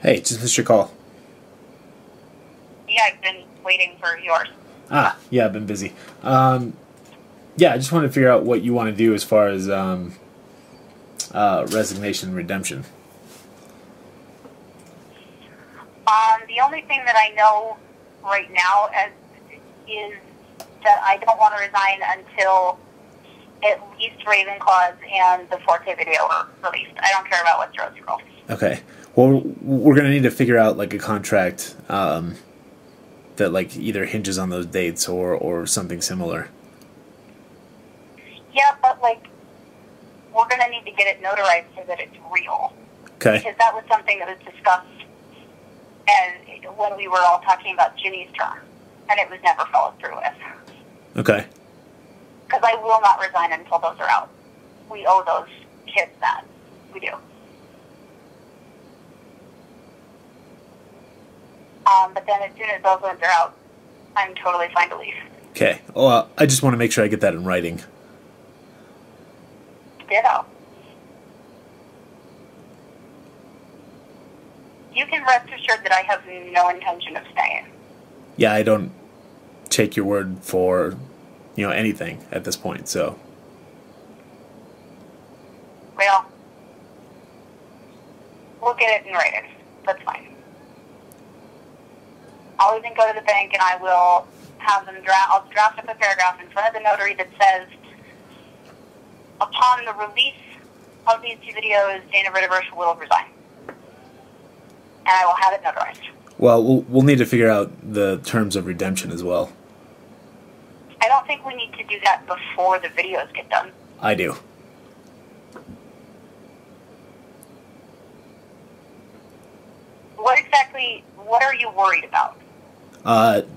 Hey, just missed your call. Yeah, I've been waiting for yours. Yeah, I've been busy. Yeah, I just wanted to figure out what you want to do as far as resignation and redemption. The only thing that I know right now is that I don't want to resign until at least Ravenclaws and the Forte video are released. I don't care about Westeros Scrolls. Okay. Well, we're going to need to figure out like a contract that like either hinges on those dates or something similar. Yeah, but like we're going to need to get it notarized so that it's real. Okay. Because that was something that was discussed when we were all talking about Ginny's term, and it was never followed through with. Okay. Because I will not resign until those are out. We owe those kids that. We do. But then as soon as those ones are out, I'm totally fine to leave. Okay. Well, I just want to make sure I get that in writing. Ditto. You can rest assured that I have no intention of staying. Yeah, I don't take your word for, anything at this point, so. Well, we'll get it in writing. That's fine. I'll even go to the bank and I will have them I'll draft up a paragraph in front of the notary that says, upon the release of these two videos, Dana Ritterbush will resign. And I will have it notarized. Well, we'll need to figure out the terms of redemption as well. I don't think we need to do that before the videos get done. I do. What are you worried about?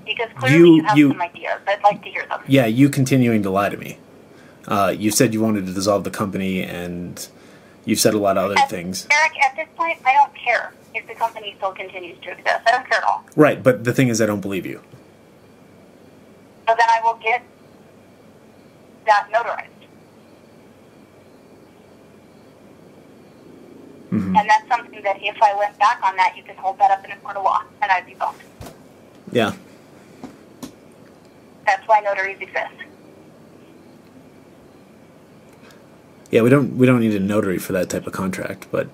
Because clearly you have some ideas. I'd like to hear them. Yeah, you continuing to lie to me. You said you wanted to dissolve the company, and you've said a lot of other things. Eric, at this point, I don't care if the company still continues to exist. I don't care at all. Right, but the thing is I don't believe you. So then I will get that notarized. Mm-hmm. And that's something that if I went back on that, you can hold that up in a court of law, and I'd be boned. Yeah. That's why notaries exist. Yeah, we don't need a notary for that type of contract, but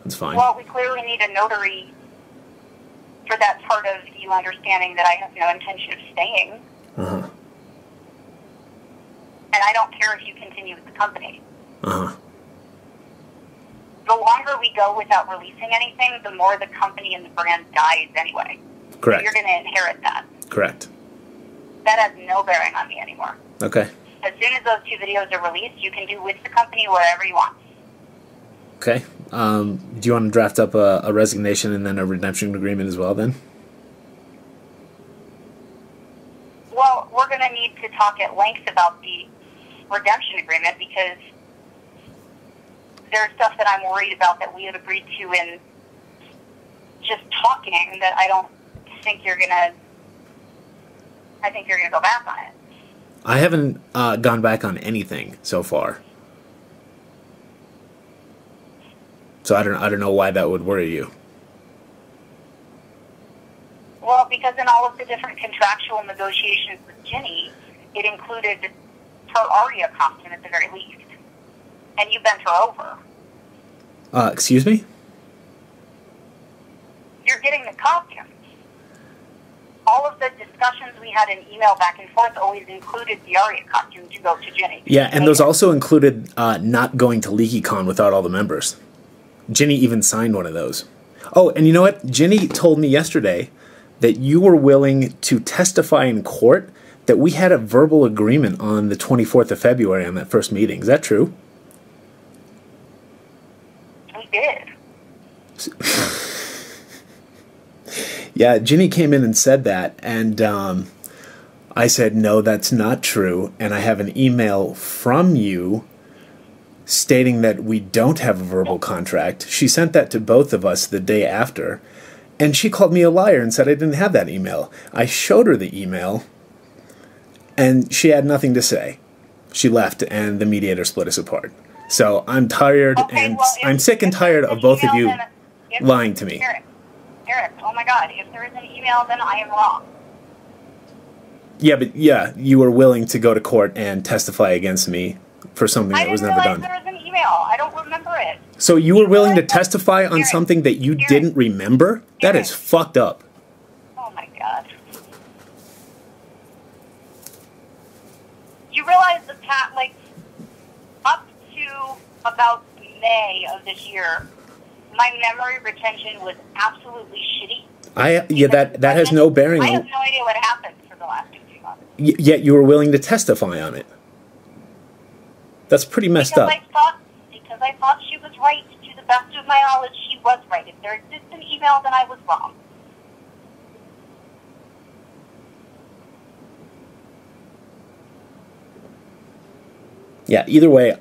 that's fine. Well, we clearly need a notary for that part of you understanding that I have no intention of staying. Uh-huh. And I don't care if you continue with the company. Uh-huh. The longer we go without releasing anything, the more the company and the brand dies anyway. Correct. So you're going to inherit that. Correct. That has no bearing on me anymore. Okay. As soon as those two videos are released, you can do with the company whatever you want. Okay. Do you want to draft up a resignation and then a redemption agreement as well then? Well, we're going to need to talk at length about the redemption agreement because there's stuff that I'm worried about that we had agreed to in just talking that I don't think you're going to... I think you're going to go back on it. I haven't gone back on anything so far. So I don't know why that would worry you. Well, because in all of the different contractual negotiations with Ginny, it included her Arya costume at the very least. And you bent her over. Excuse me? You're getting the costume. All of the discussions we had in email back and forth always included the Arya costume to go to Ginny. Yeah, and those also included not going to LeakyCon without all the members. Ginny even signed one of those. Oh, and you know what? Ginny told me yesterday that you were willing to testify in court that we had a verbal agreement on the 24th of February on that first meeting. Is that true? We did. Yeah, Ginny came in and said that, and I said, no, that's not true, and I have an email from you stating that we don't have a verbal contract. She sent that to both of us the day after, and she called me a liar and said I didn't have that email. I showed her the email, and she had nothing to say. She left, and the mediator split us apart. So I'm tired, Okay, and well, I'm sick and tired of both of you. lying to me. Eric, oh my God, if there is an email, then I am wrong. Yeah, but you were willing to go to court and testify against me for something that was never done. I didn't realize there was an email. I don't remember it. So you were willing to testify on something that you didn't remember? That is fucked up. Oh my God. You realize up to about May of this year, my memory retention was absolutely shitty. That has no bearing on... I have no idea what happened for the last 2 months. Yet you were willing to testify on it. That's pretty messed up. Because I thought she was right. To the best of my knowledge, she was right. If there exists an email, then I was wrong. Yeah, either way,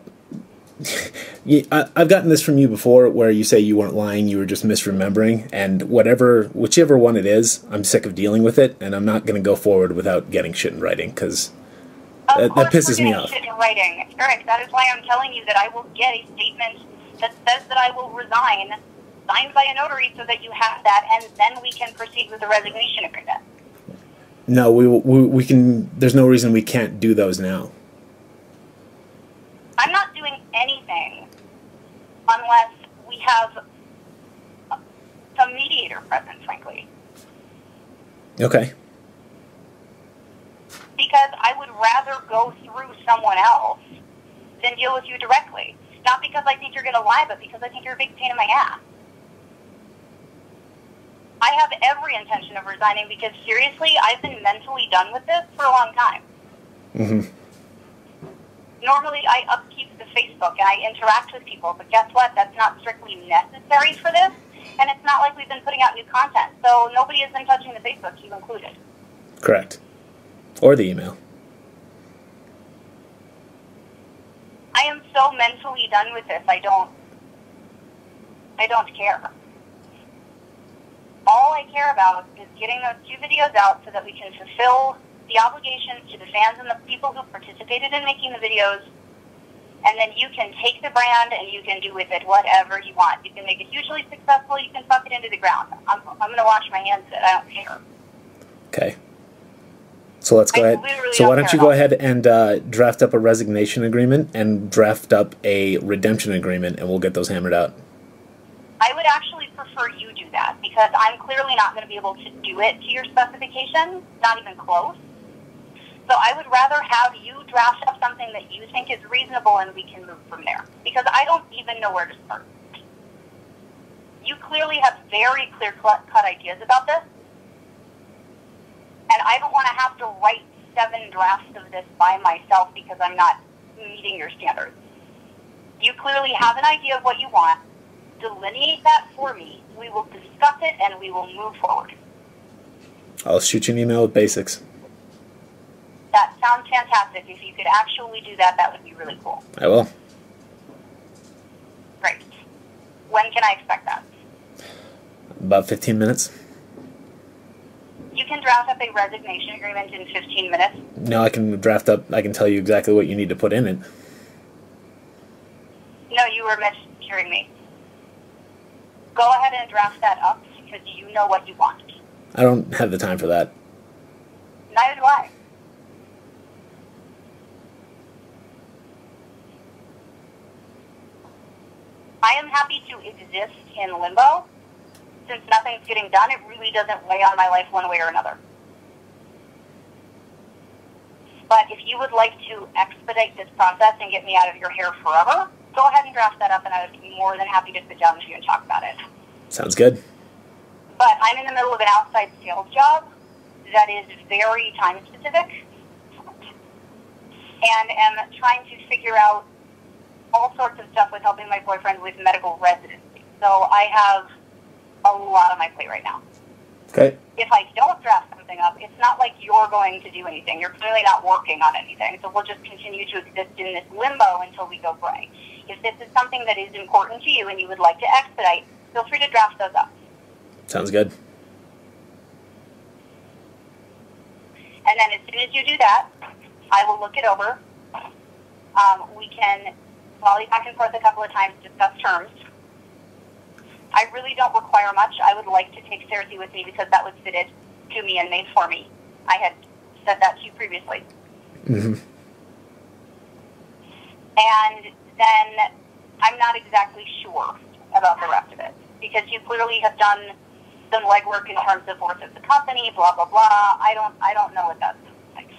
I've gotten this from you before where you say you weren't lying, you were just misremembering, and whichever one it is, I'm sick of dealing with it, and I'm not going to go forward without getting shit in writing, because that pisses me off. Shit in writing. Eric, that is why I'm telling you that I will get a statement that says that I will resign, signed by a notary, so that you have that, and then we can proceed with the resignation agreement. No, we can. There's no reason we can't do those now. I'm not doing anything unless we have some mediator present, frankly. Okay. Because I would rather go through someone else than deal with you directly. Not because I think you're going to lie, but because I think you're a big pain in my ass. I have every intention of resigning because, seriously, I've been mentally done with this for a long time. Mm-hmm. Normally, I upkeep the Facebook and I interact with people, but guess what? That's not strictly necessary for this, and it's not like we've been putting out new content, so nobody has been touching the Facebook, you included. Correct. Or the email. I am so mentally done with this, I don't care. All I care about is getting those 2 videos out so that we can fulfill the obligations to the fans and the people who participated in making the videos, and then you can take the brand and you can do with it whatever you want. You can make it hugely successful, you can fuck it into the ground. I'm going to wash my hands of it. I don't care. Okay. So let's go ahead. So why don't you go ahead and draft up a resignation agreement and draft up a redemption agreement, and we'll get those hammered out. I would actually prefer you do that, because I'm clearly not going to be able to do it to your specifications, not even close. So I would rather have you draft up something that you think is reasonable and we can move from there. Because I don't even know where to start. You clearly have very clear-cut ideas about this. And I don't want to have to write 7 drafts of this by myself because I'm not meeting your standards. You clearly have an idea of what you want. Delineate that for me. We will discuss it and we will move forward. I'll shoot you an email with basics. That sounds fantastic. If you could actually do that, that would be really cool. I will. Great. When can I expect that? About 15 minutes. You can draft up a resignation agreement in 15 minutes? No, I can tell you exactly what you need to put in it. No, you were mishearing me. Go ahead and draft that up because you know what you want. I don't have the time for that. Neither do I. I am happy to exist in limbo. Since nothing's getting done, it really doesn't weigh on my life one way or another. But if you would like to expedite this process and get me out of your hair forever, go ahead and draft that up, and I would be more than happy to sit down with you and talk about it. Sounds good. But I'm in the middle of an outside sales job that is very time-specific, and am trying to figure out all sorts of stuff with helping my boyfriend with medical residency. So I have a lot on my plate right now. Okay. If I don't draft something up, it's not like you're going to do anything. You're clearly not working on anything. So we'll just continue to exist in this limbo until we go gray. If this is something that is important to you and you would like to expedite, feel free to draft those up. Sounds good. And then as soon as you do that, I will look it over. We can volley back and forth a couple of times, discuss terms. I really don't require much. I would like to take Cersei with me because that was fitted to me and made for me. I had said that to you previously. Mm-hmm. And then I'm not exactly sure about the rest of it because you clearly have done some legwork in terms of worth of the company, blah blah blah. I don't know what that's like.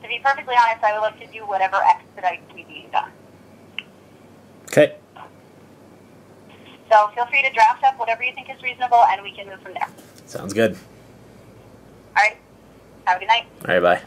To be perfectly honest, I would like to do whatever expedite we need done. Okay. So feel free to draft up whatever you think is reasonable, and we can move from there. Sounds good. All right. Have a good night. All right, bye.